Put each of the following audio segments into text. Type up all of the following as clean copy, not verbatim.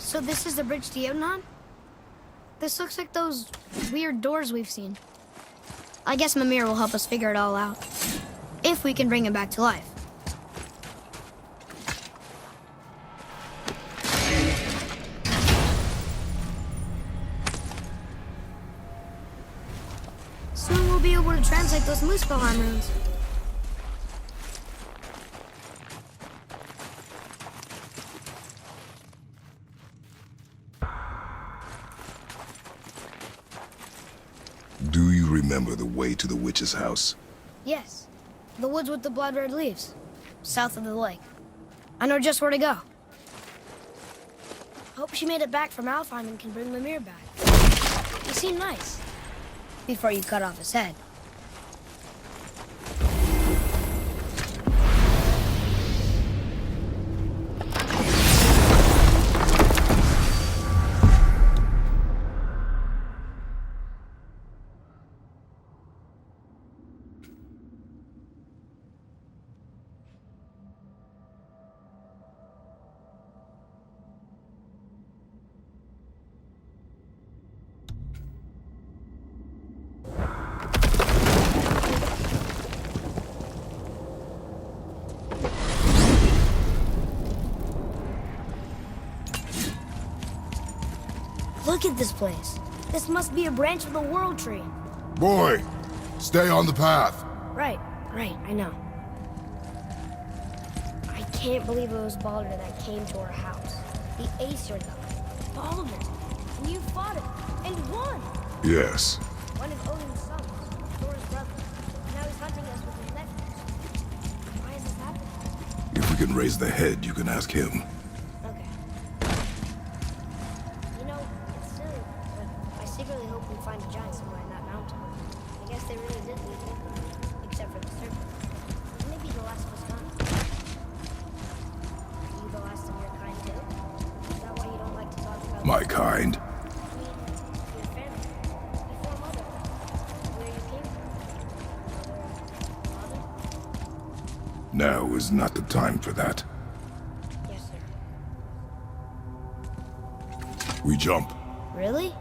So this is the bridge to Jotunheim? This looks like those weird doors we've seen. I guess Mimir will help us figure it all out. If we can bring him back to life. Soon we'll be able to translate those Muspelheim runes. Do you remember the way to the witch's house? Yes. The woods with the blood-red leaves. South of the lake. I know just where to go. Hope she made it back from Alfheim and can bring Mimir back. He seemed nice. Before you cut off his head. Look at this place. This must be a branch of the World Tree. Boy, stay on the path. Right, I know. I can't believe it was Baldur that came to our house. The Aesir though. Baldur. And you fought him. And won. Yes. One of Odin's sons. Thor's brother. Now he's hunting us with his nephews. Why is this happening? If we can raise the head, you can ask him. Okay. You know, it's silly, but I secretly hope we find a giant somewhere in that mountain. I guess they really did leave it, except for the serpent. Maybe the last was gone. Are you the last of your kind too? Is that why you don't like to talk about My kind? I mean, your family, before mother, where you came from, father? Now is not the time for that. Yes, sir. We jump. Really?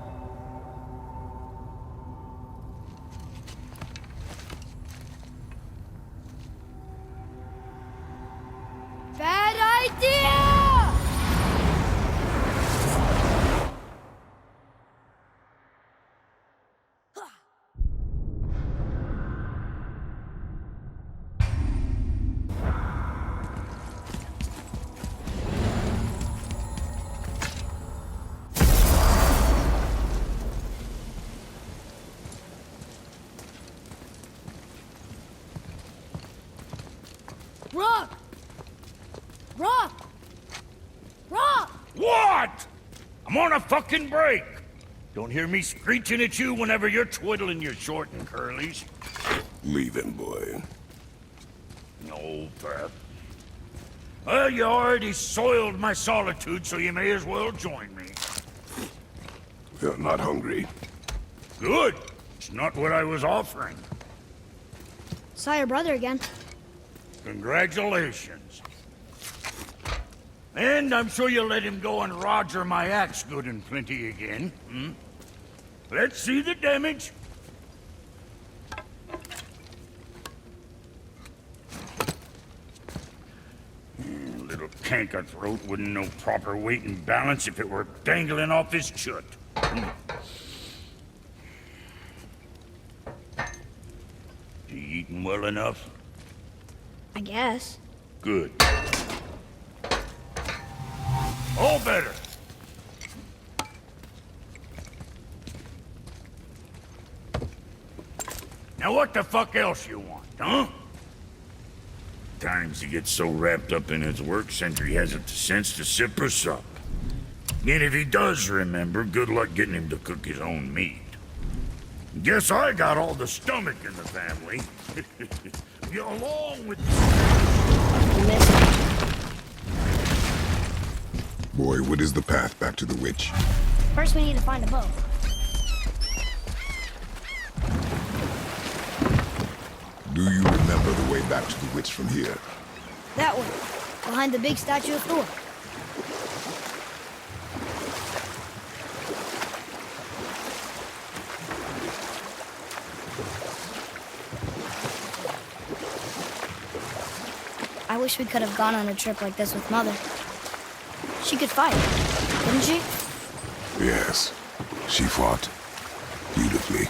Bad idea! Rock! Rock! Rock! What? I'm on a fucking break. Don't hear me screeching at you whenever you're twiddling your short and curlies. Leave him, boy. No, Pep. Well, you already soiled my solitude, so you may as well join me. You're not hungry. Good. It's not what I was offering. Saw your brother again. Congratulations. And I'm sure you'll let him go and roger my axe good and plenty again. Hmm? Let's see the damage. Little canker-throat wouldn't know proper weight and balance if it were dangling off his chut. You eating well enough? I guess. Good. All better. Now what the fuck else you want, huh? Times he gets so wrapped up in his work, Sentry hasn't the sense to sip or sup. And if he does remember, good luck getting him to cook his own meat. Guess I got all the stomach in the family. Along with... Boy, what is the path back to the witch? First we need to find a boat. Do you remember the way back to the witch from here? That way, behind the big statue of Thor. I wish we could have gone on a trip like this with Mother. She could fight, couldn't she? Yes, she fought beautifully.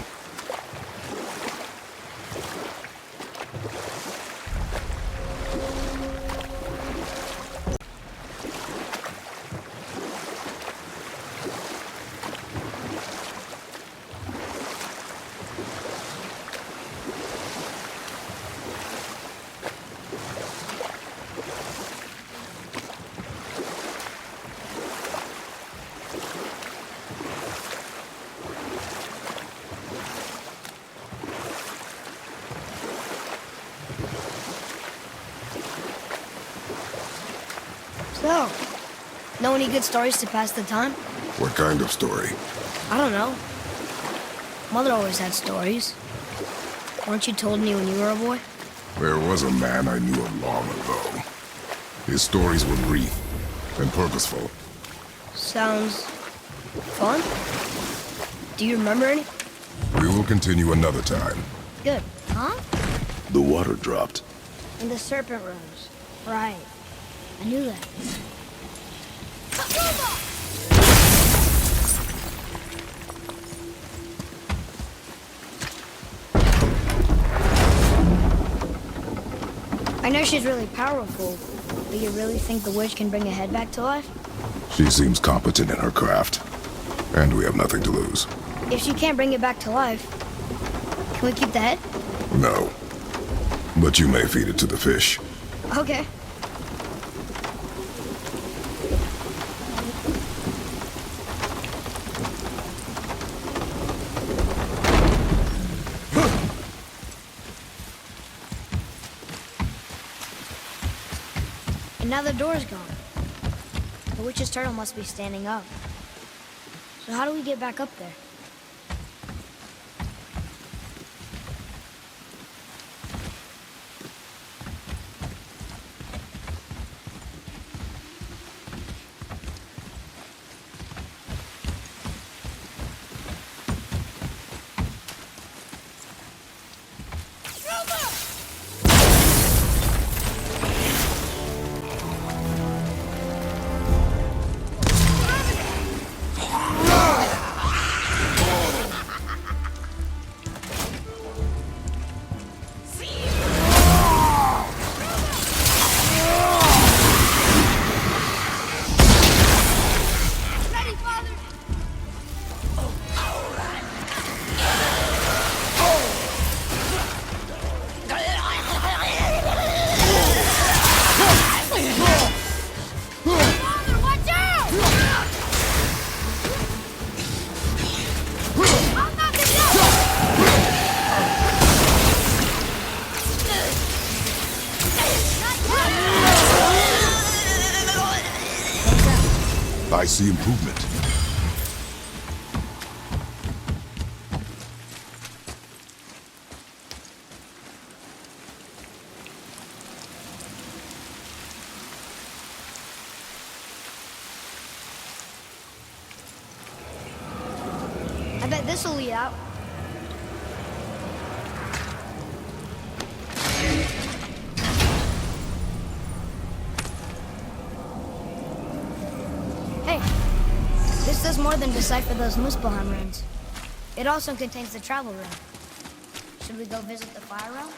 So, know any good stories to pass the time? What kind of story? I don't know. Mother always had stories. Weren't you told me when you were a boy? There was a man I knew of long ago. His stories were brief and purposeful. Sounds fun. Do you remember any? We will continue another time. Good. Huh? The water dropped. And the serpent rose. Right. I knew that. I know she's really powerful, but you really think the witch can bring a head back to life? She seems competent in her craft, and we have nothing to lose. If she can't bring it back to life, can we keep the head? No. But you may feed it to the fish. Okay. And now the door's gone. The witch's turtle must be standing up. So how do we get back up there? I see improvement. I bet this'll lead out. Hey, this does more than decipher those Muspelheim runes. It also contains the travel rune. Should we go visit the fire realm?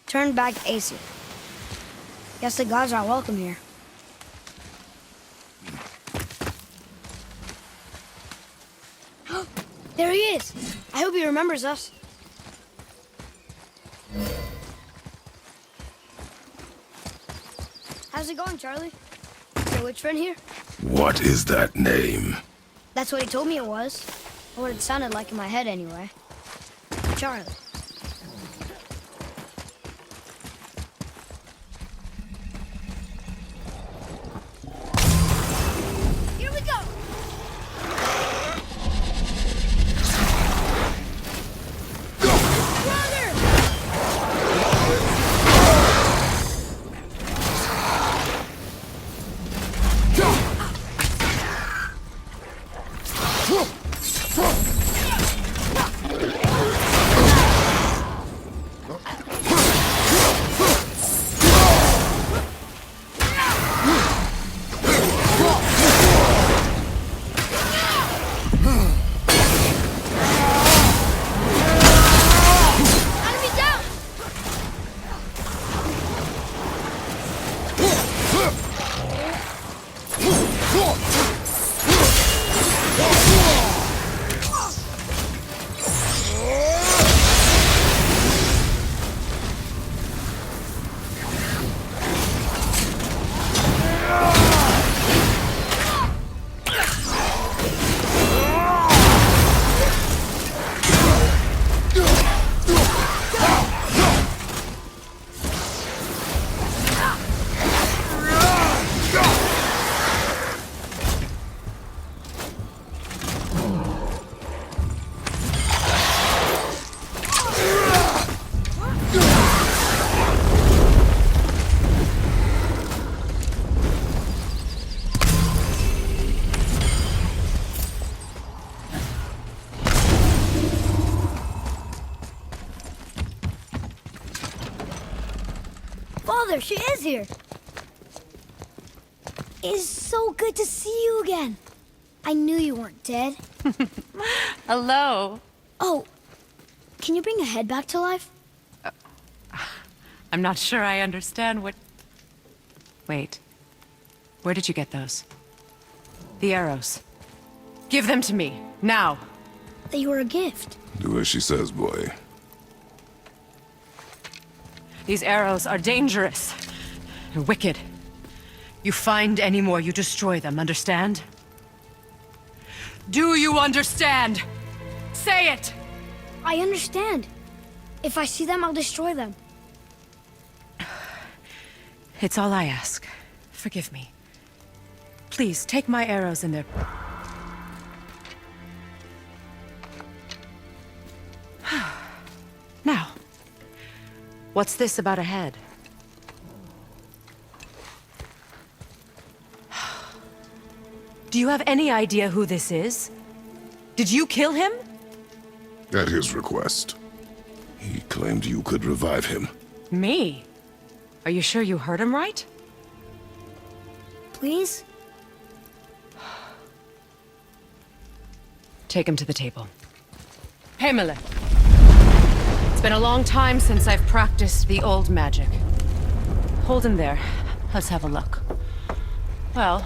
Turn back Aesir. Guess the gods aren't welcome here. There he is! I hope he remembers us. How's it going, Charlie? Is your witch friend here? What is that name? That's what he told me it was. Or what it sounded like in my head anyway. Charlie. Here we go! Brother! Mother, she is here. It's so good to see you again. I knew you weren't dead. Hello. Oh, can you bring a head back to life? I'm not sure I understand what... Wait. Where did you get those? The arrows. Give them to me, now. They were a gift. Do as she says, boy. These arrows are dangerous. And wicked. You find any more, you destroy them, understand? Do you understand? Say it! I understand. If I see them, I'll destroy them. It's all I ask. Forgive me. Please, take my arrows in their... Now, what's this about a head? Do you have any idea who this is? Did you kill him? At his request. He claimed you could revive him. Me? Are you sure you heard him right? Please? Take him to the table. Pamela. It's been a long time since I've practiced the old magic. Hold him there. Let's have a look. Well,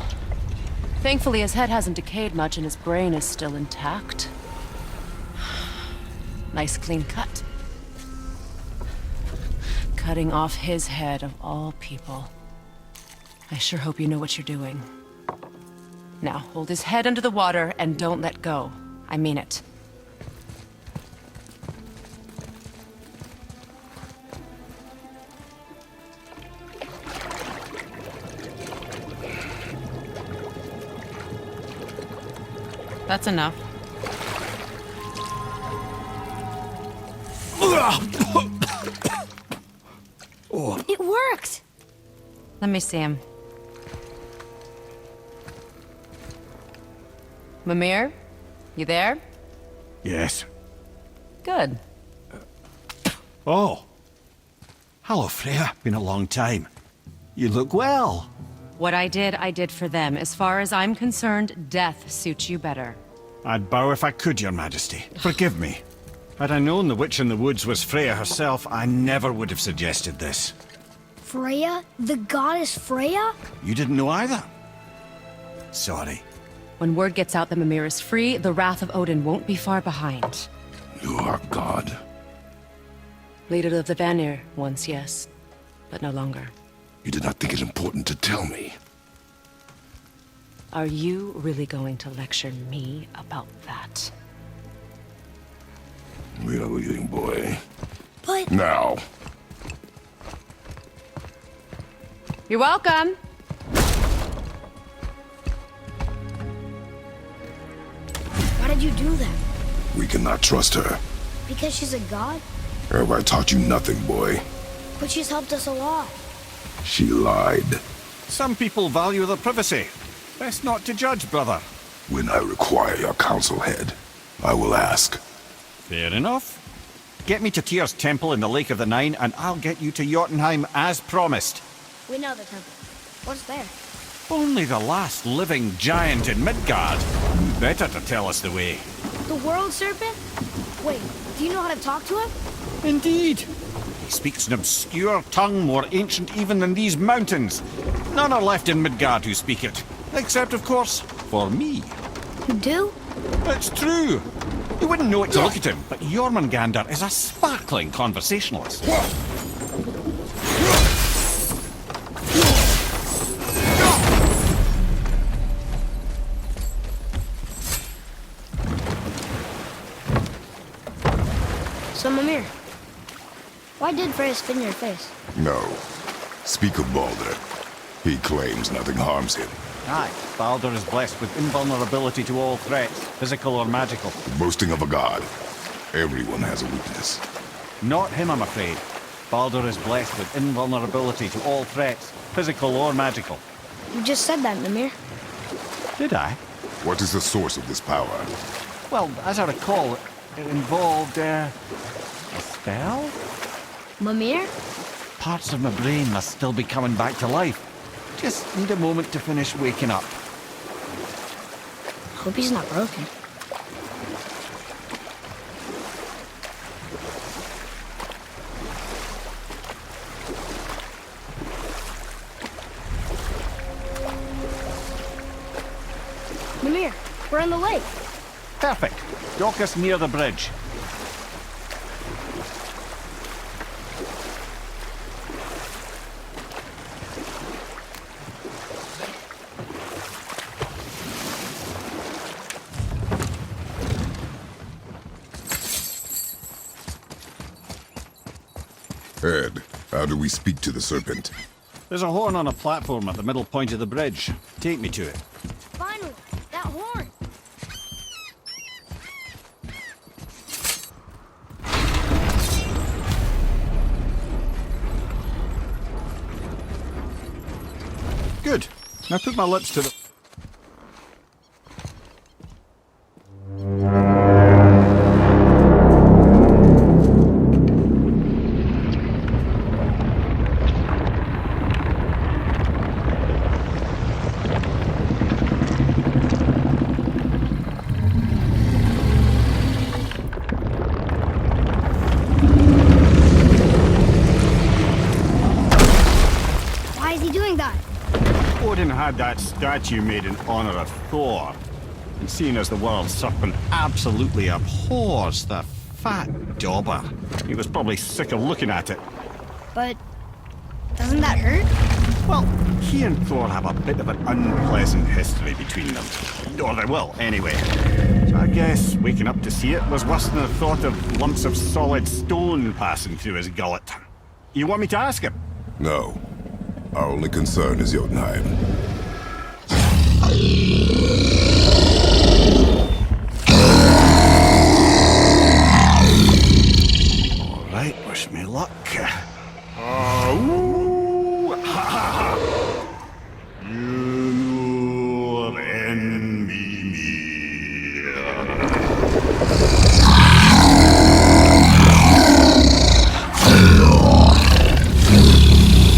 thankfully his head hasn't decayed much and his brain is still intact. Nice clean cut. Cutting off his head of all people. I sure hope you know what you're doing. Now, hold his head under the water and don't let go. I mean it. That's enough. It worked! Let me see him. Mimir? You there? Yes. Good. Oh. Hello, Freya. Been a long time. You look well. What I did for them. As far as I'm concerned, death suits you better. I'd bow if I could, Your Majesty. Forgive me. Had I known the witch in the woods was Freya herself, I never would have suggested this. Freya? The goddess Freya? You didn't know either? Sorry. When word gets out that Mimir is free, the wrath of Odin won't be far behind. You are God. Leader of the Vanir, once, yes. But no longer. You did not think it important to tell me. Are you really going to lecture me about that? We are leaving, boy. But... Now. You're welcome! Why did you do that? We cannot trust her. Because she's a god? Have I taught you nothing, boy? But she's helped us a lot. She lied. Some people value their privacy. Best not to judge, brother. When I require your council head, I will ask. Fair enough. Get me to Tyr's temple in the Lake of the Nine, and I'll get you to Jotunheim as promised. We know the temple. What's there? Only the last living giant in Midgard. Better to tell us the way. The world serpent? Wait, do you know how to talk to him? Indeed. He speaks an obscure tongue more ancient even than these mountains. None are left in Midgard who speak it. Except, of course, for me. You do? It's true. You wouldn't know it to look at him, but Jormungandr is a sparkling conversationalist. So, Mimir, why did Freya spit in your face? No. Speak of Baldur. He claims nothing harms him. Aye, Baldur is blessed with invulnerability to all threats, physical or magical. Boasting of a god. Everyone has a weakness. Not him, I'm afraid. Baldur is blessed with invulnerability to all threats, physical or magical. You just said that, Mimir. Did I? What is the source of this power? Well, as I recall, it involved, a spell? Mimir? Parts of my brain must still be coming back to life. Just need a moment to finish waking up. Hope he's not broken. Mimir, we're on the lake. Perfect. Dock us near the bridge. Ed, how do we speak to the serpent? There's a horn on a platform at the middle point of the bridge. Take me to it. Finally, that horn. Good. Now put my lips to the... Why is he doing that? Odin had that statue made in honor of Thor. And seeing as the world serpent absolutely abhors the fat dauber, he was probably sick of looking at it. But doesn't that hurt? Well, he and Thor have a bit of an unpleasant history between them. Or they will, anyway. So I guess waking up to see it was worse than the thought of lumps of solid stone passing through his gullet. You want me to ask him? No. Our only concern is Jotunheim. All right, wish me luck. Ooh, ha, ha, ha. You envy me.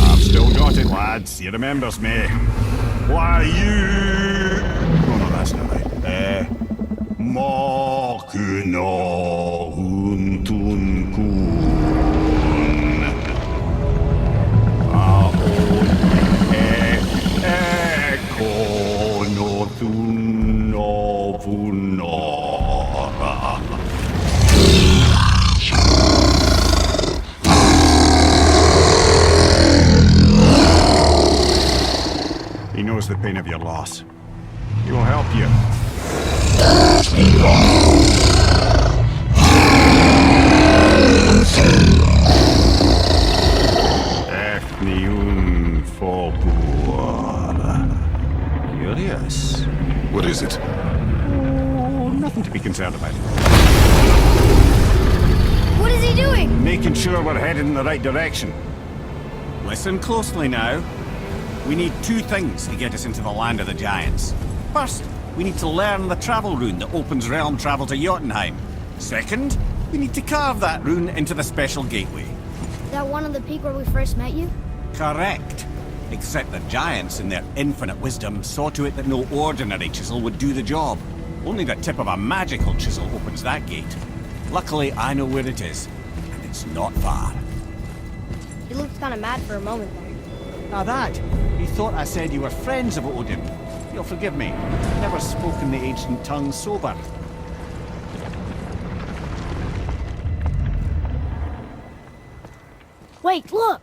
I've still got it, lads. He remembers me. Why, you... Oh, no, that's not right. Makuna huntun kun. Aon ekono tunora. He knows the pain of your loss. He will help you. Efniun Fobur. Curious. What is it? Oh, nothing to be concerned about. What is he doing? Making sure we're headed in the right direction. Listen closely now. We need two things to get us into the land of the giants. First, we need to learn the travel rune that opens realm travel to Jotunheim. Second, we need to carve that rune into the special gateway. That one on the peak where we first met you? Correct. Except the giants, in their infinite wisdom, saw to it that no ordinary chisel would do the job. Only the tip of a magical chisel opens that gate. Luckily, I know where it is, and it's not far. He looked kind of mad for a moment there. Now that, he thought I said you were friends of Odin. You'll forgive me. I've never spoken the ancient tongue sober. Wait, look!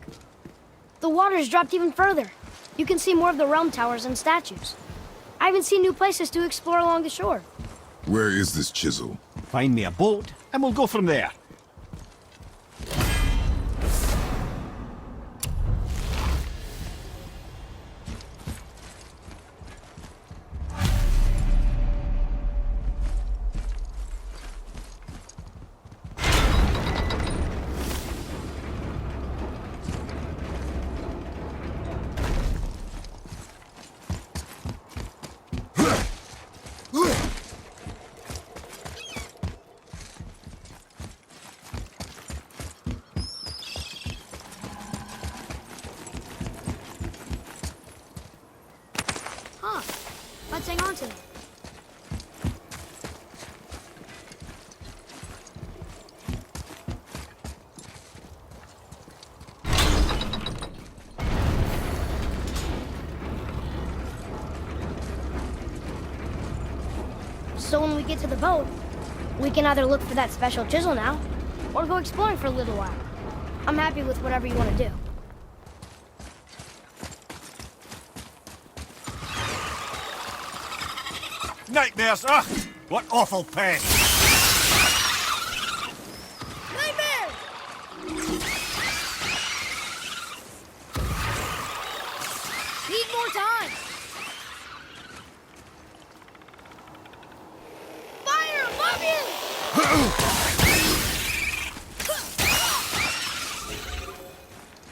The water's dropped even further. You can see more of the realm towers and statues. I even see new places to explore along the shore. Where is this chisel? Find me a boat, and we'll go from there. Let's hang on to them. So when we get to the boat, we can either look for that special chisel now, or go exploring for a little while. I'm happy with whatever you want to do. Nightmares! Ugh! What awful pain! Nightmare! Need more time! Fire above you!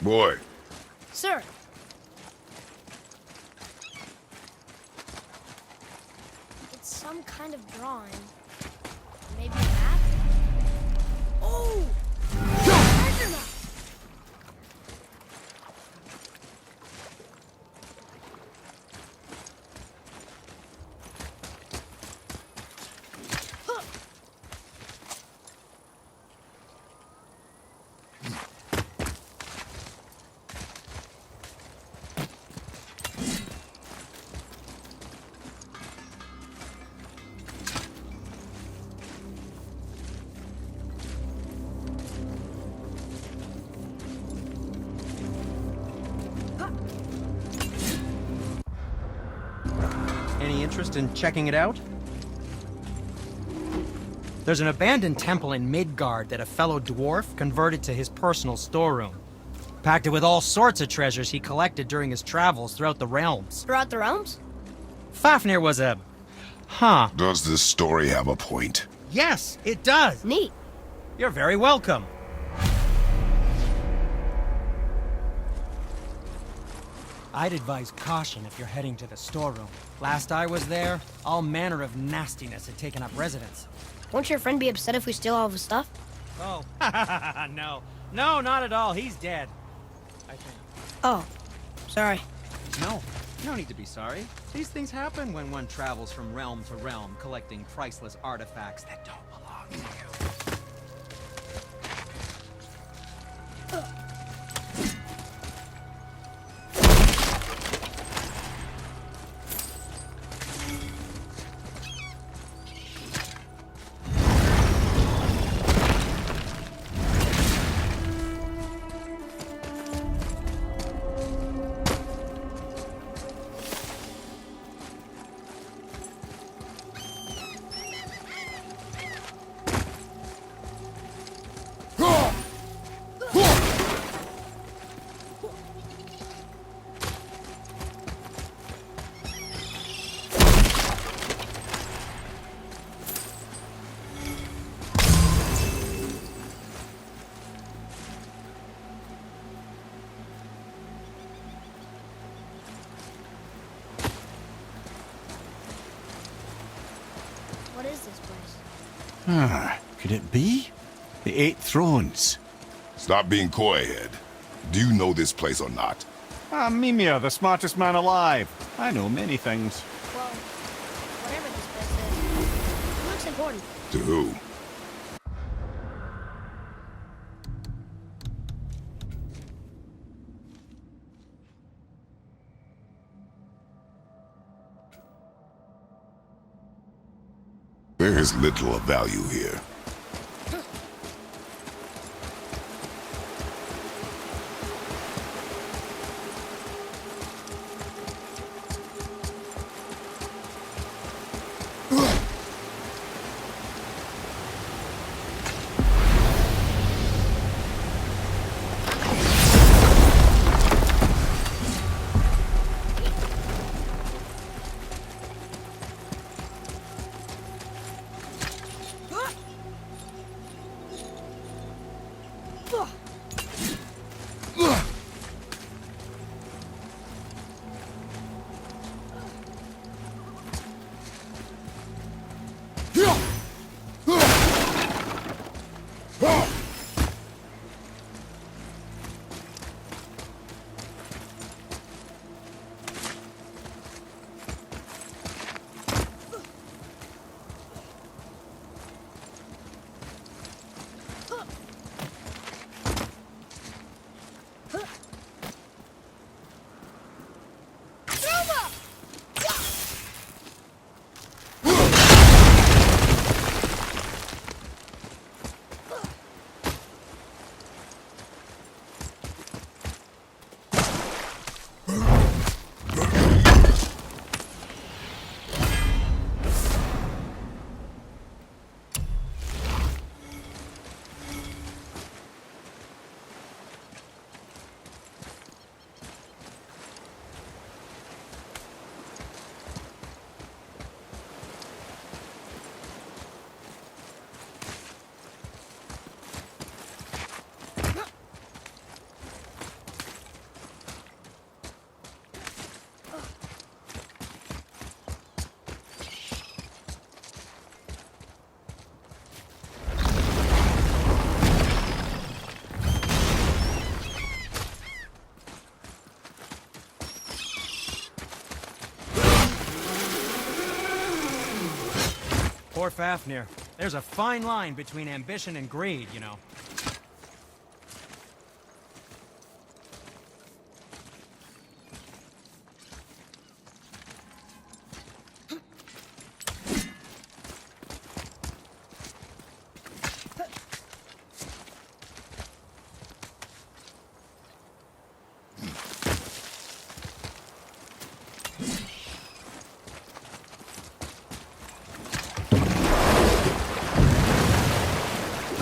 Boy, Sir. It's some kind of drawing. Maybe a map? Oh! Treasure map! Huh. Any interest in checking it out? There's an abandoned temple in Midgard that a fellow dwarf converted to his personal storeroom. Packed it with all sorts of treasures he collected during his travels throughout the realms. Throughout the realms? Fafnir was a... Huh. does this story have a point? Yes, it does. Neat. You're very welcome. I'd advise caution if you're heading to the storeroom. Last I was there, all manner of nastiness had taken up residence. Won't your friend be upset if we steal all of his stuff? Oh, no. No, not at all. He's dead. I think. Oh, sorry. No, no need to be sorry. These things happen when one travels from realm to realm, collecting priceless artifacts that don't belong to you. What is this place? Could it be? The Eight Thrones. Stop being coy-head. Do you know this place or not? Ah, Mimir, the smartest man alive. I know many things. Well, whatever this place is, it looks important. To who? There is little of value here. Poor Fafnir. There's a fine line between ambition and greed, you know.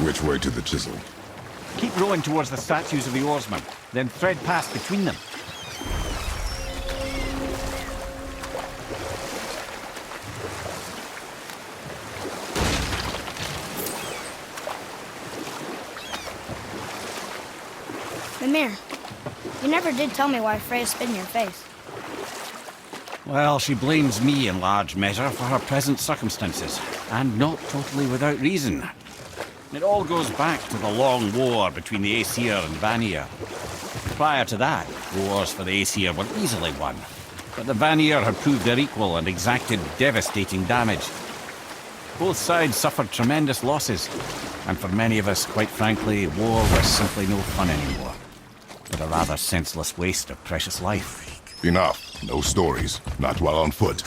Which way to the chisel? Keep rowing towards the statues of the oarsmen, then thread past between them. Mimir, you never did tell me why Freya spit in your face. Well, she blames me in large measure for her present circumstances, and not totally without reason. It all goes back to the long war between the Aesir and Vanir. Prior to that, wars for the Aesir were easily won, but the Vanir had proved their equal and exacted devastating damage. Both sides suffered tremendous losses, and for many of us, quite frankly, war was simply no fun anymore, but a rather senseless waste of precious life. Enough. No stories. Not while on foot.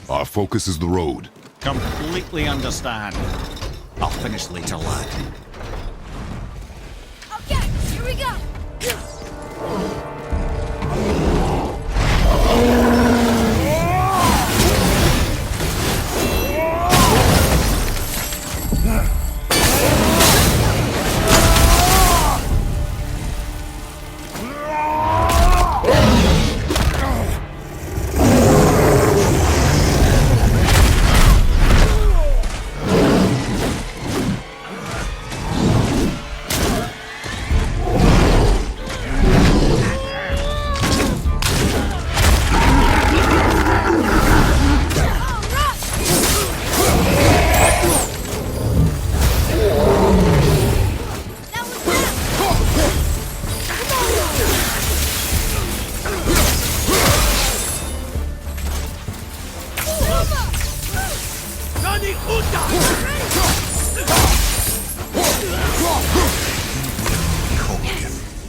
Our focus is the road. Completely understand. I'll finish later, lad. Okay, here we go!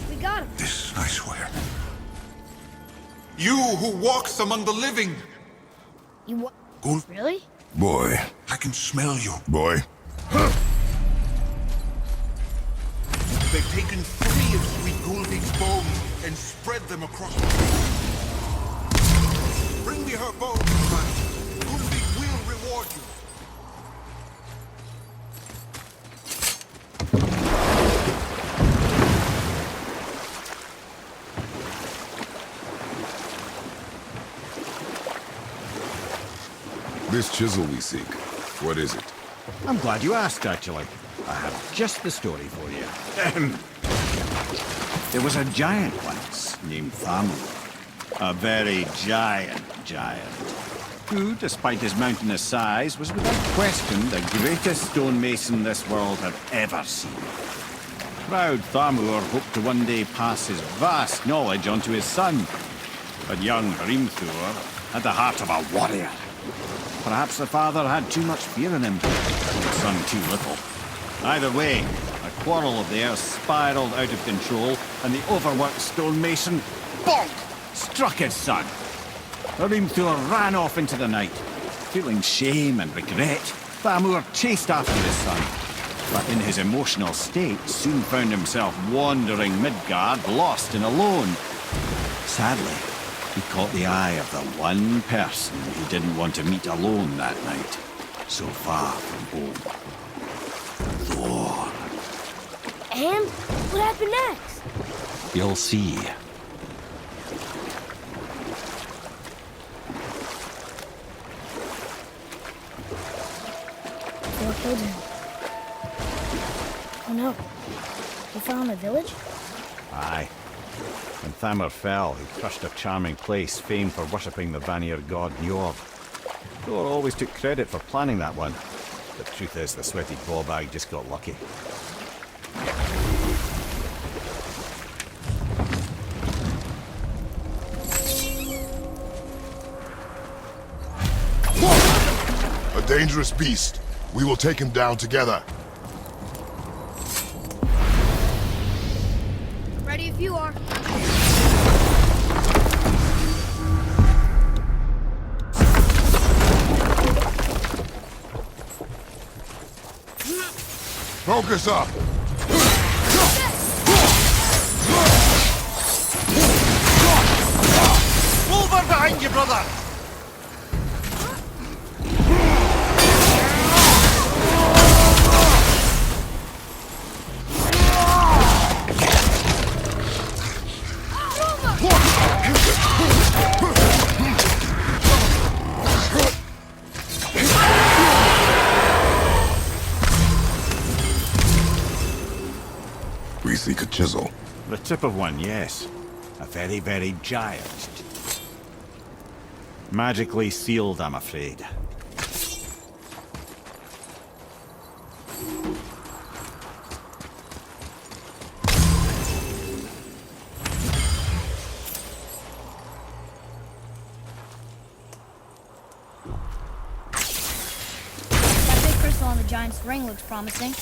We got him. This I swear. You who walks among the living, You what? Gul, Really? Boy. I can smell you. Boy. They've taken 3 of Sweet Guldig's bones and spread them across the field. Bring me her bones, man. Guldig will reward you. This chisel we seek. What is it? I'm glad you asked, actually. I have just the story for you. There was a giant once named Thamur. A very giant, who, despite his mountainous size, was without question the greatest stonemason this world had ever seen. Proud Thamur hoped to one day pass his vast knowledge on to his son. But young Hrimthur had the heart of a warrior. Perhaps the father had too much fear in him, and the son too little. Either way, a quarrel of theirs spiraled out of control, and the overworked stonemason, bonk, struck his son. Hrimthur ran off into the night. Feeling shame and regret, Thamur chased after his son, but in his emotional state soon found himself wandering Midgard, lost and alone. Sadly, he caught the eye of the one person he didn't want to meet alone that night, so far from home. Thor. And what happened next? You'll see. Thor killed him. Oh no. He fell in the village? Aye. When Thamur fell, he crushed a charming place famed for worshipping the Vanir god Njord. Thor always took credit for planning that one. The truth is, the sweaty ballbag just got lucky. A dangerous beast. We will take him down together. Ready if you are. Focus up. Over behind you, brother! We seek a chisel. The tip of one, yes. A very, very giant. Magically sealed, I'm afraid. That big crystal on the giant's ring looks promising.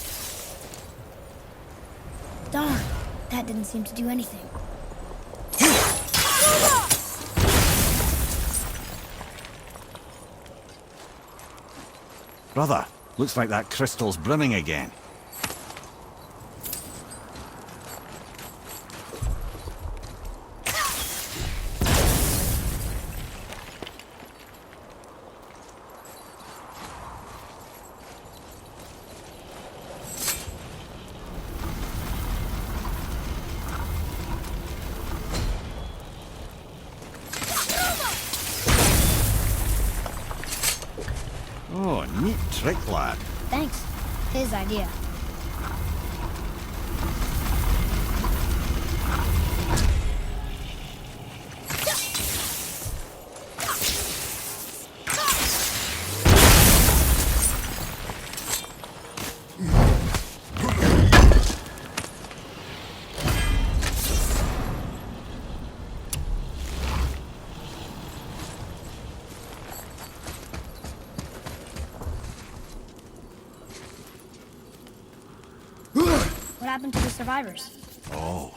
Darn, that didn't seem to do anything. Brother, looks like that crystal's brimming again. Oh, neat trick, lad. Thanks. His idea. What happened to the survivors? Oh,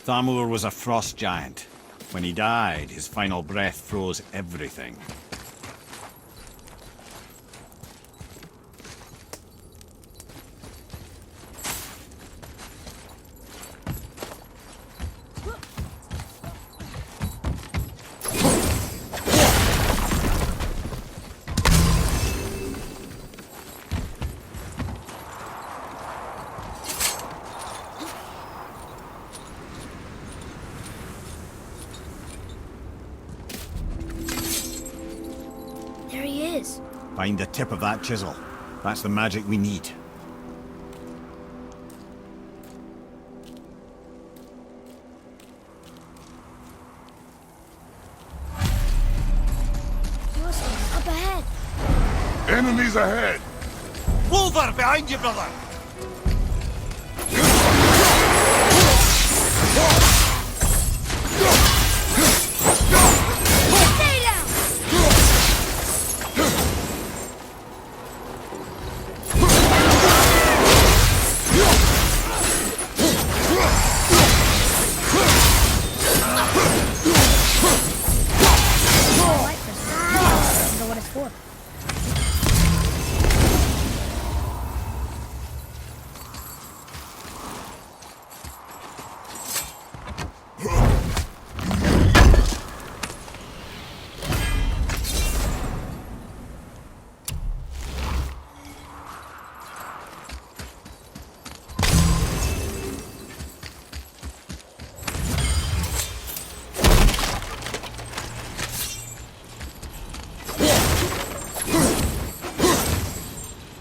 Thamur was a frost giant. When he died, his final breath froze everything. There he is. Find the tip of that chisel. That's the magic we need. Listen, up ahead. Enemies ahead! Wolver, behind you, brother! Stay down! Light crystal. I wonder what it's for.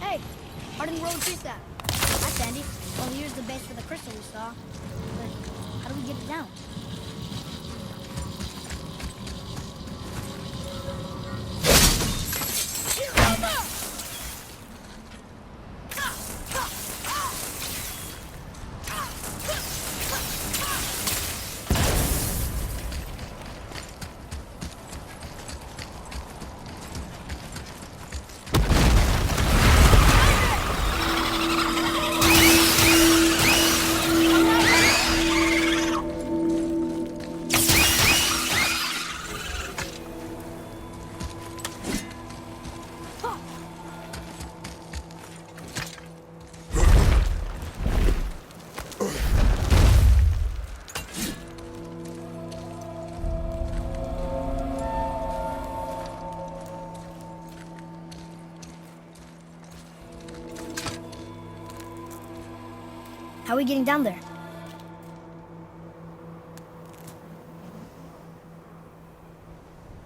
Hey, hardened road piece that. That's handy. Well, here's the base for the crystal we saw. But how do we get it down? How are we getting down there?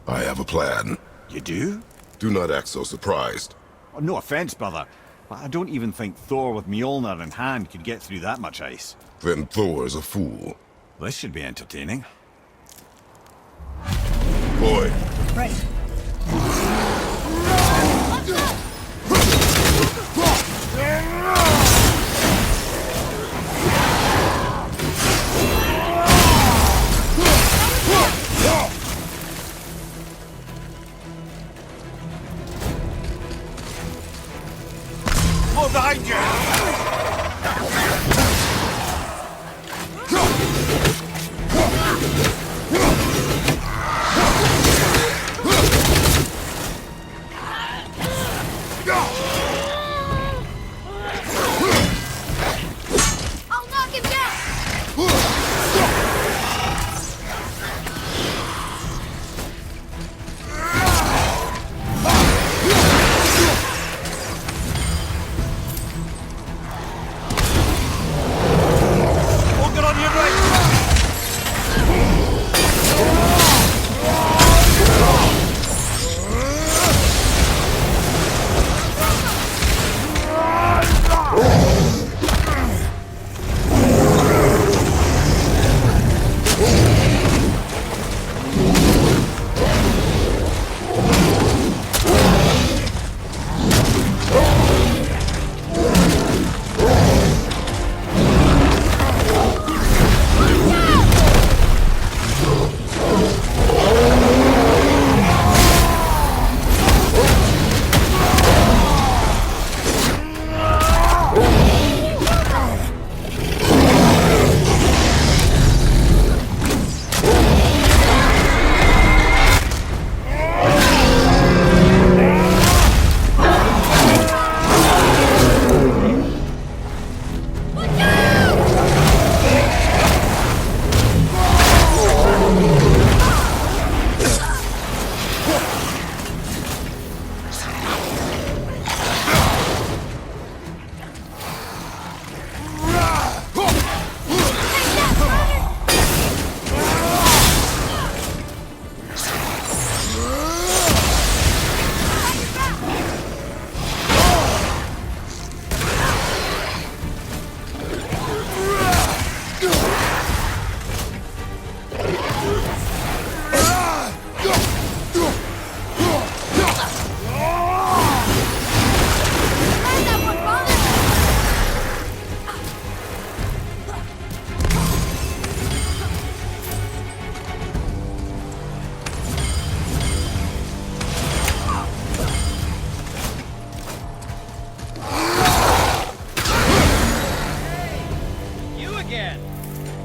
I have a plan. You do? Do not act so surprised. Oh, no offense, brother, but I don't even think Thor with Mjolnir in hand could get through that much ice. Then Thor's a fool. This should be entertaining. Boy, Right. More behind you! I'll knock him down! Ogre on your right! You again!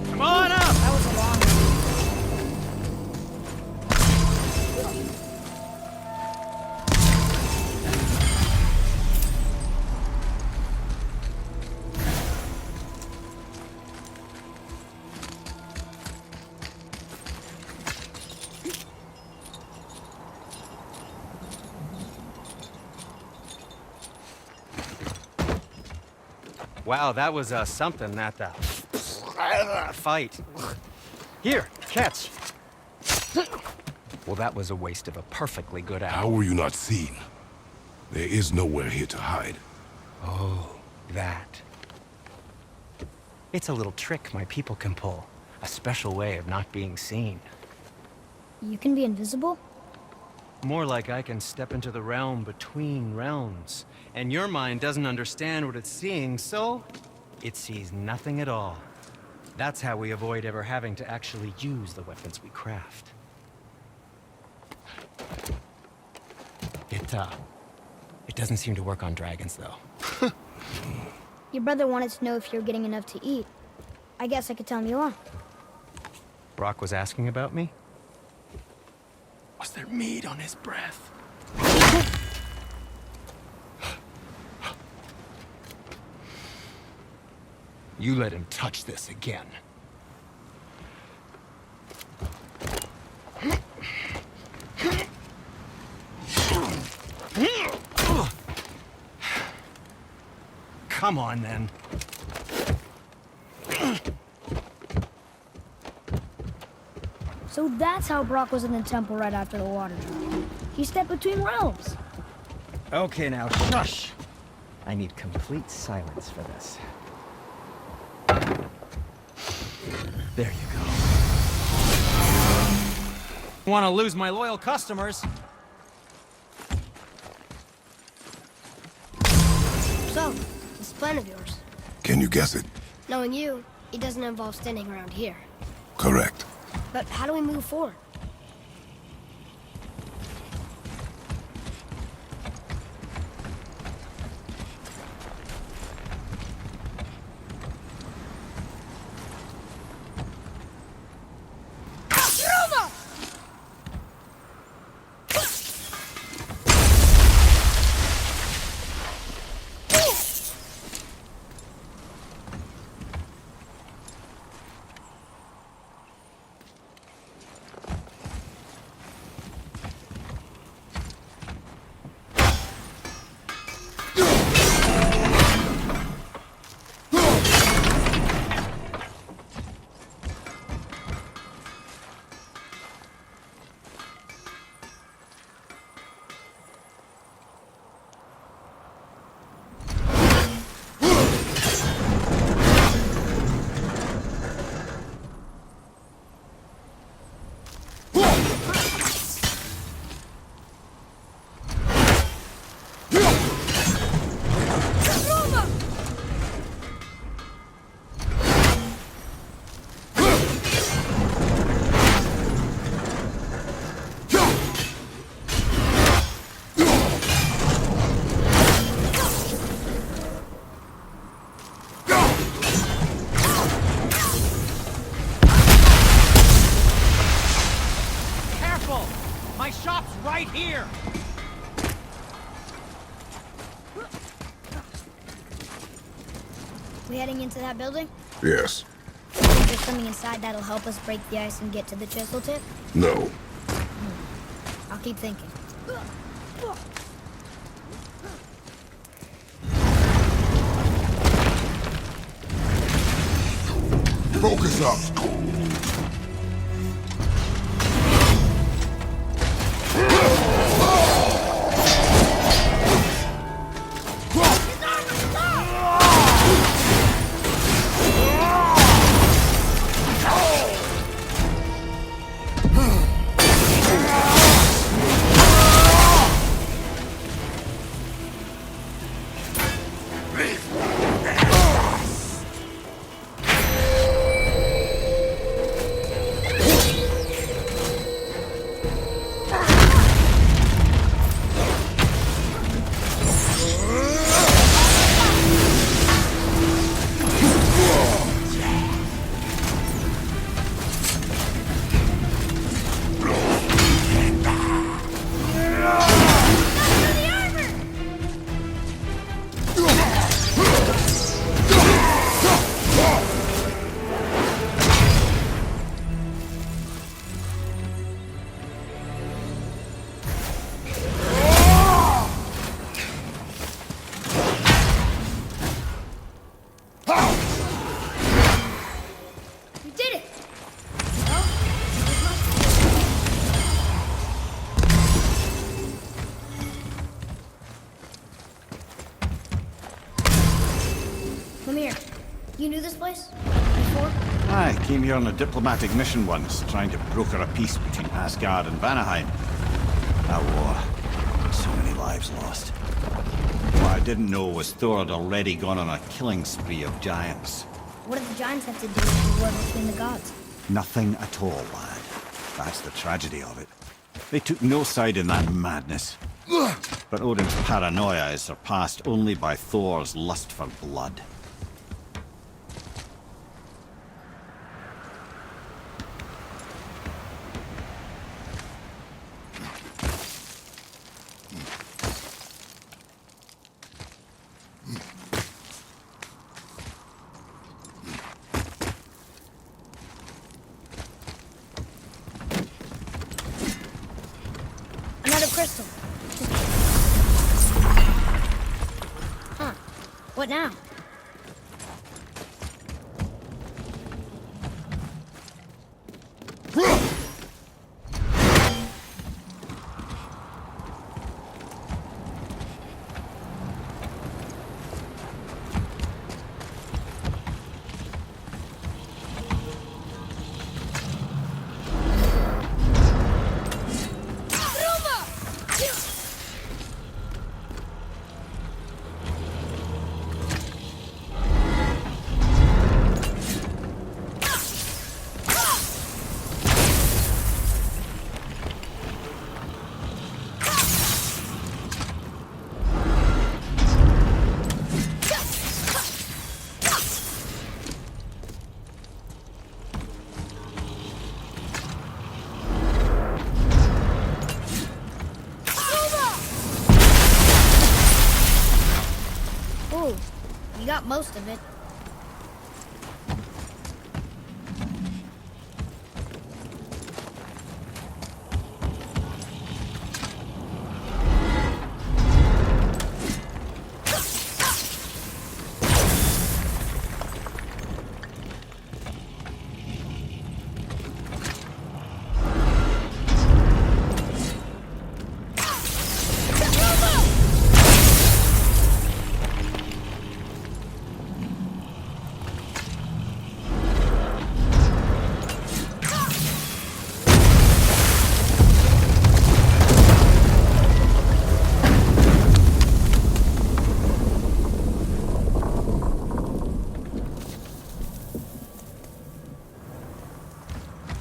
Come on up! That was a long Wow, that was something, that fight. Here, catch. Well, that was a waste of a perfectly good hour. how were you not seen? There is nowhere here to hide. Oh, that. It's a little trick my people can pull. A special way of not being seen. You can be invisible? More like I can step into the realm between realms. And your mind doesn't understand what it's seeing, so it sees nothing at all. That's how we avoid ever having to actually use the weapons we craft. It doesn't seem to work on dragons, though. Your brother wanted to know if you're getting enough to eat. I guess I could tell him you are. Brock was asking about me? Was there meat on his breath? You let him touch this again. Come on, then. So that's how Brock was in the temple right after the water drop. He stepped between realms. Okay, now shush! I need complete silence for this. There you go. Want to lose my loyal customers? So, this plan of yours. Can you guess it? Knowing you, it doesn't involve standing around here. Correct. But how do we move forward? My shop's right here! We heading into that building? Yes. Think there's something inside that'll help us break the ice and get to the chisel tip? No. I'll keep thinking. Focus up. Lemire, you knew this place? Before? I came here on a diplomatic mission once, trying to broker a peace between Asgard and Vanaheim. That war. So many lives lost. What I didn't know was Thor had already gone on a killing spree of giants. What did the giants have to do with the war between the gods? Nothing at all, lad. That's the tragedy of it. They took no side in that madness. But Odin's paranoia is surpassed only by Thor's lust for blood. Another crystal. Huh. What now? You got most of it.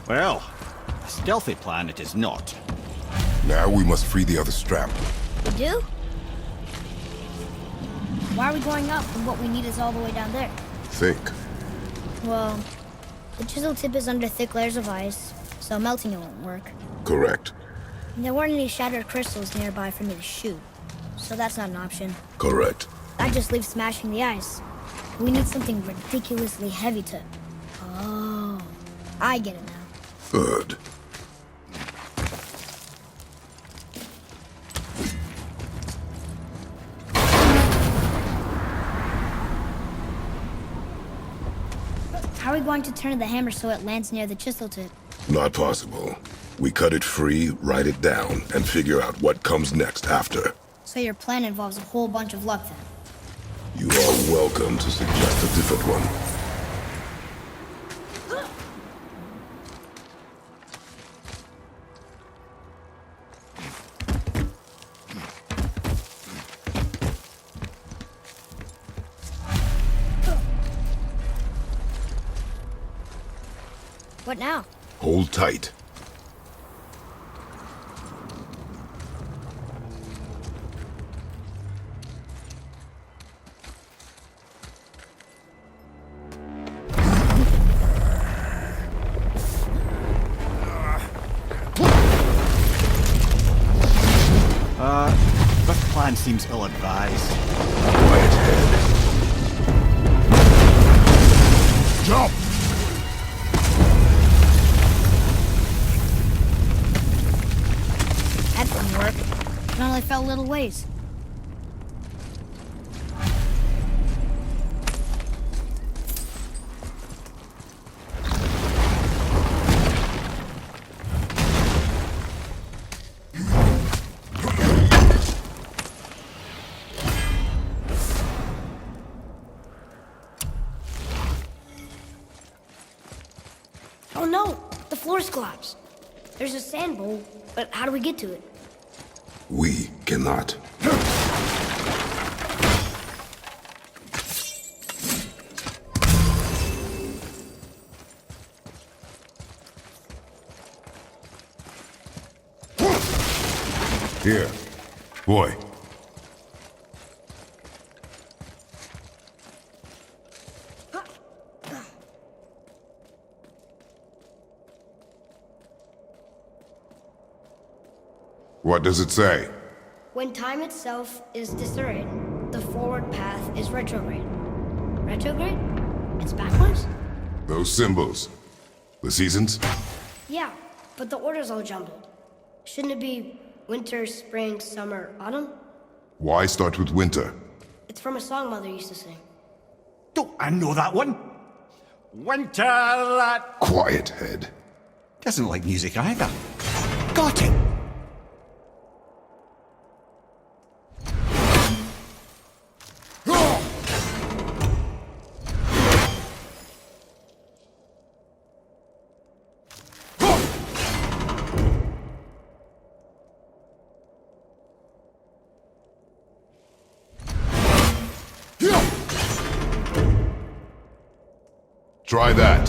Well, a stealthy plan it is not. Now we must free the other strap. We do? Why are we going up when what we need is all the way down there? Think. Well, the chisel tip is under thick layers of ice, so melting it won't work. Correct. And there weren't any shattered crystals nearby for me to shoot, so that's not an option. Correct. That just leaves smashing the ice. We need something ridiculously heavy to... Oh, I get it now. Good. How are we going to turn the hammer so it lands near the chisel tip? Not possible. We cut it free, write it down, and figure out what comes next after. So your plan involves a whole bunch of luck then? You are welcome to suggest a different one. What now? Hold tight. This plan seems ill-advised. Quiet head. Jump! That didn't work. It only fell a little ways. Oh no! The floor's collapsed. There's a sand bowl, but how do we get to it? We cannot. Here. Boy. What does it say? When time itself is disarrayed, the forward path is retrograde. Retrograde? It's backwards? Those symbols. The seasons? Yeah, but the order's all jumbled. Shouldn't it be winter, spring, summer, autumn? Why start with winter? It's from a song Mother used to sing. Don't I know that one? Winter that Quiet head. doesn't like music either. Got it! Try that.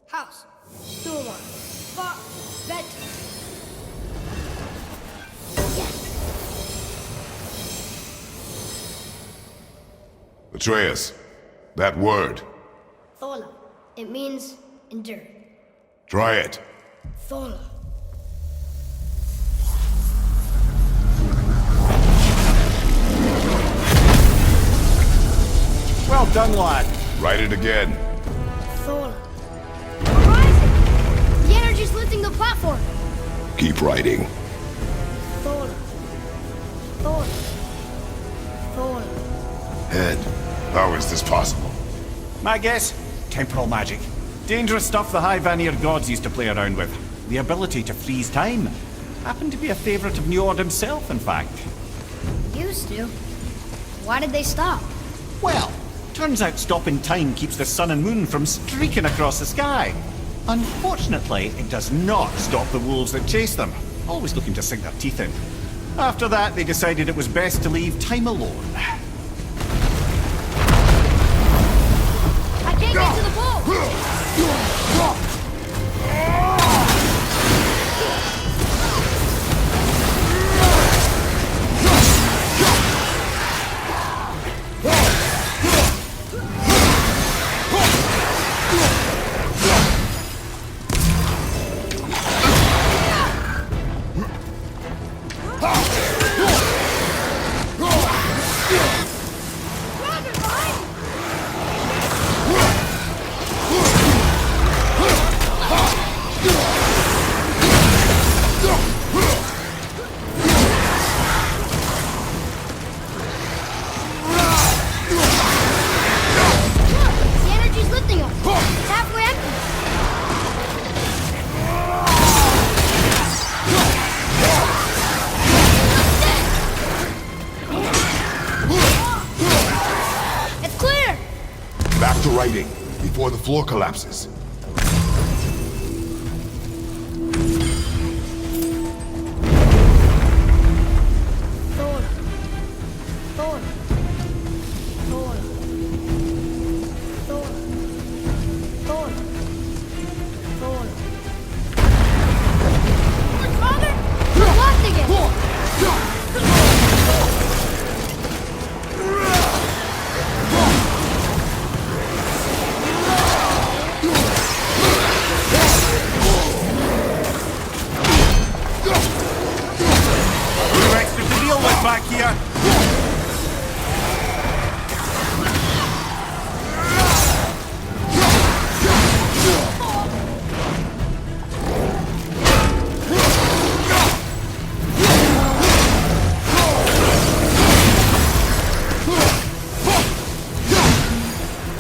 House. 201. Bed. Yes. Atreus, that word. Thola. It means endure. Try it. Thola. done, lad. Write it again. Thor. We're rising! The energy's lifting the platform! Keep writing. Thor. Thor. Thor. Head. How is this possible? My guess? Temporal magic. Dangerous stuff the High Vanir gods used to play around with. The ability to freeze time. Happened to be a favorite of Njord himself, in fact. Used to. Why did they stop? Well, turns out stopping time keeps the sun and moon from streaking across the sky. Unfortunately, it does not stop the wolves that chase them, always looking to sink their teeth in. After that, they decided it was best to leave time alone. I can't get to the pole! The energy's lifting us! It's halfway empty! It's clear! Back to writing, before the floor collapses. Thor. Thor. Thor. Thor. Thor. Thor. Look, Father! We're blasting it! You're extra to deal with back here.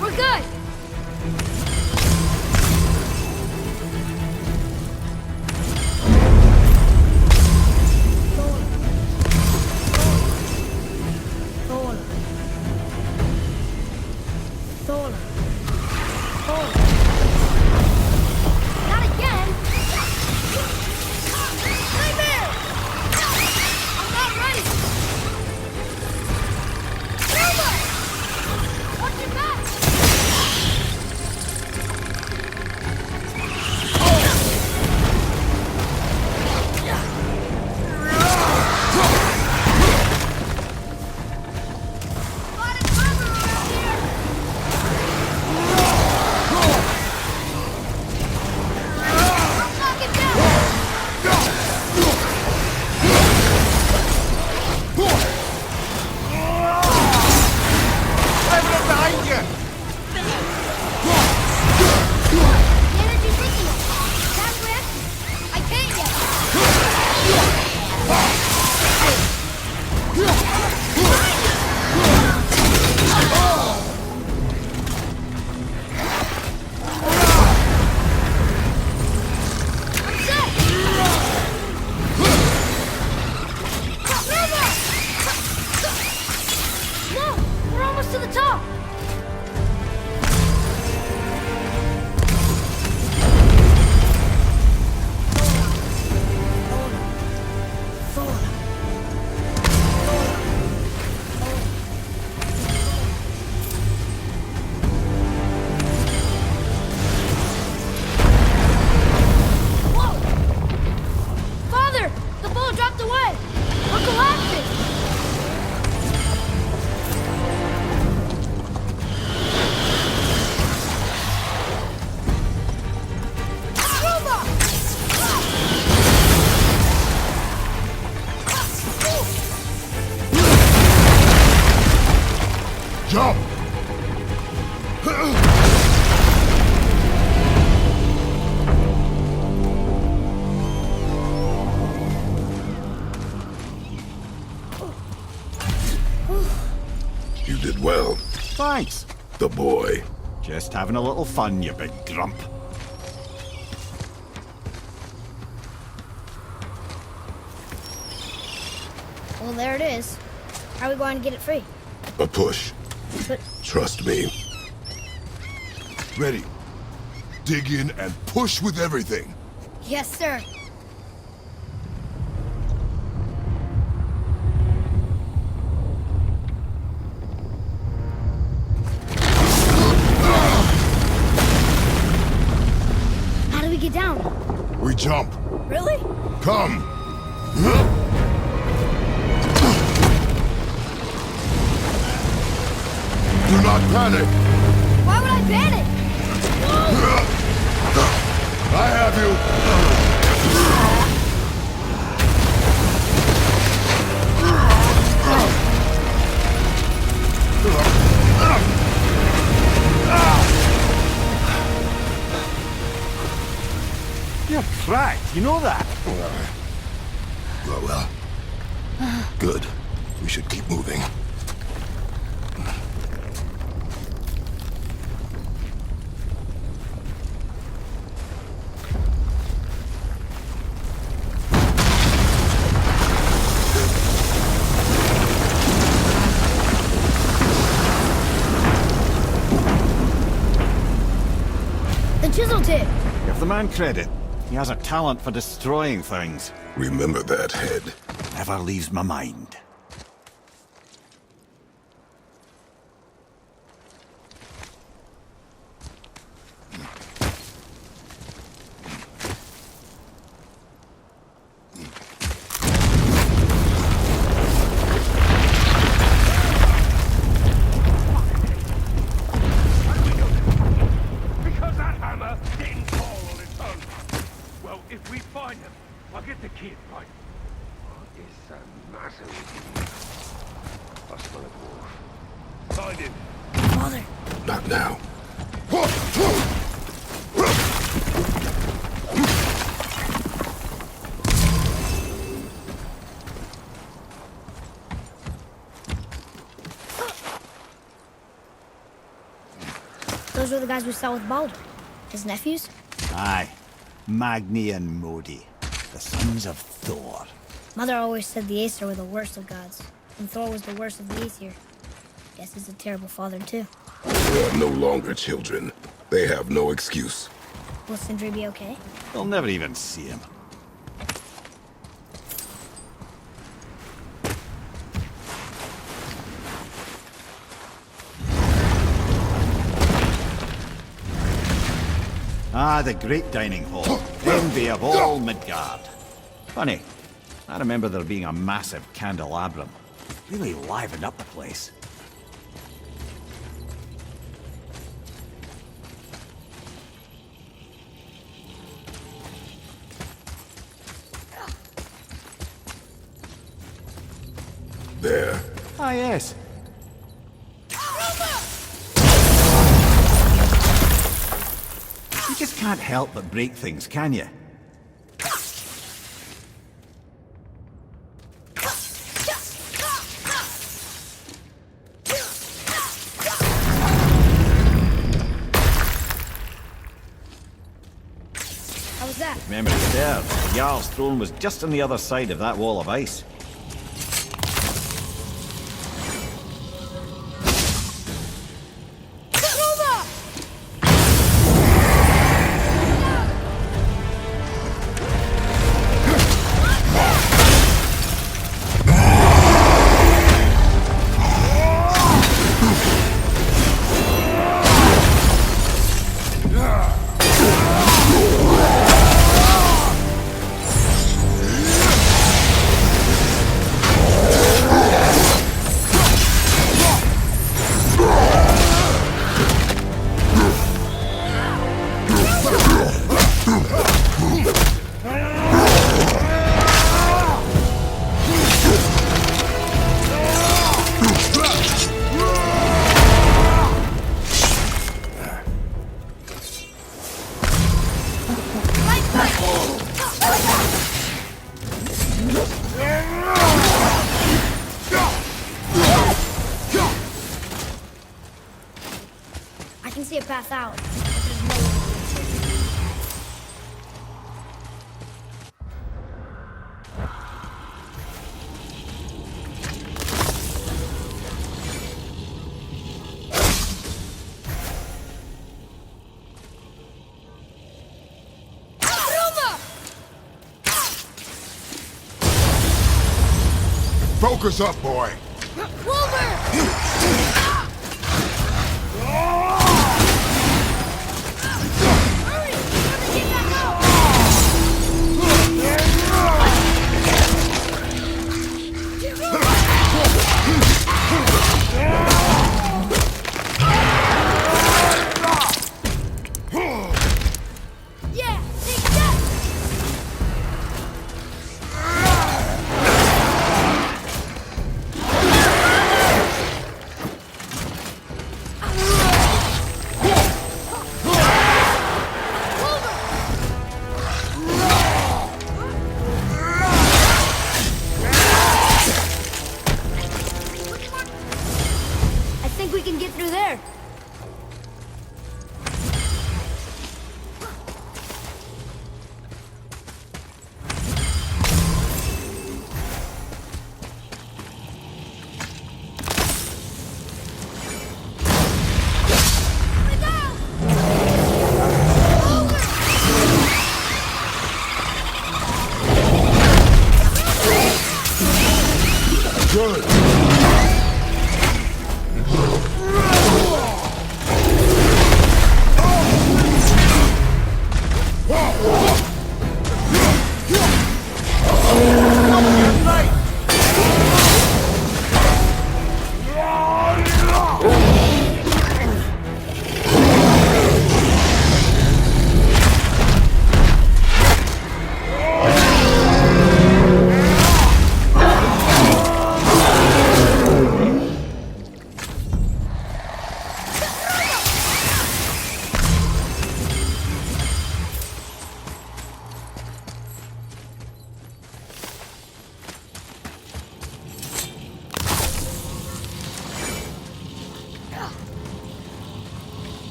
We're good! Thor. Thor. Thor. Thor. Not again! Nightmare! I'm not ready! Silver! Watch your back! Lot of armor around here! I'm knocking down! Everyone behind you! The energy's leaking us! It's halfway empty! I can't yet! I'm set! Silver! No! We're almost to the top! Thor. Whoa! Father! The boat dropped away! We're collapsing! Jump! You did well. Thanks. The boy. Just having a little fun, you big grump. Well, there it is. How are we going to get it free? A push. But Trust me. Ready. Dig in and push with everything. yes, sir. How do we get down? We jump. Really? Come. Do not panic. Why would I panic? I have you. You're cracked, you know that? Well. Good. We should keep moving. The chisel tip. Give the man credit. He has a talent for destroying things. Remember that head. Never leaves my mind. Because that hammer didn't fall on its own. Well, if we find him, I'll get the kid, right? What is the matter with you? I smell a dwarf. Find him. Father. Not now. Those were the guys we saw with Baldur. His nephews? Aye. Magni and Modi. The sons of Thor. Mother always said the Aesir were the worst of gods, and Thor was the worst of the Aesir. Guess he's a terrible father, too. They are no longer children. They have no excuse. Will Sindri be okay? They'll never even see him. Ah, the great dining hall. Envy of all Midgard. Funny, I remember there being a massive candelabrum. Really livened up the place. There. Ah, yes. You just can't help but break things, can you? How was that? Remember to serve. Jarl's throne was just on the other side of that wall of ice. see a path out. But there's no way. Focus up, boy. I think we can get through there. Good.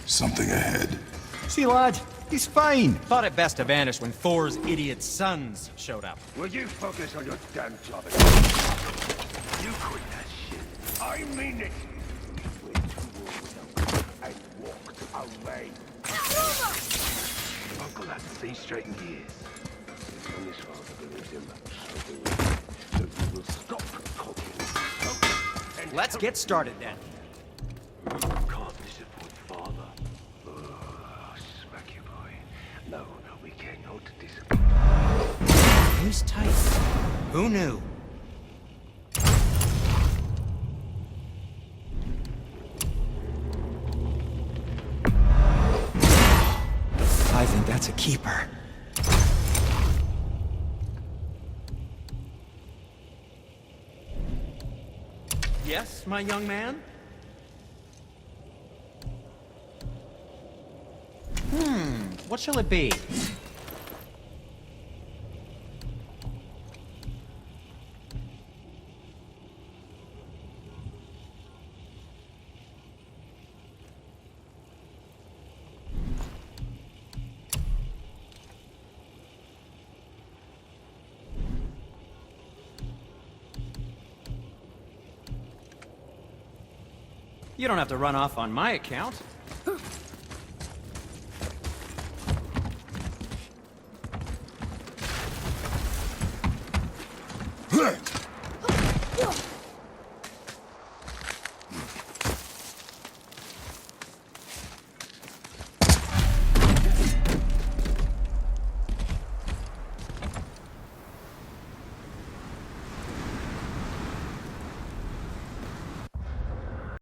Something ahead. See, lad, he's fine. Thought it best to vanish when Thor's idiot sons showed up. Will you focus on your damn job? You quit that shit. I mean it. We're two wolves and walked away. Uncle has to see straight in gears. And his father believes him. So we will stop copying. And Let's get started then. you can't disappoint father. Oh, smack you, boy. No, we cannot disappoint. He's tight. Who knew? I think that's a keeper. Yes, my young man? What shall it be? You don't have to run off on my account.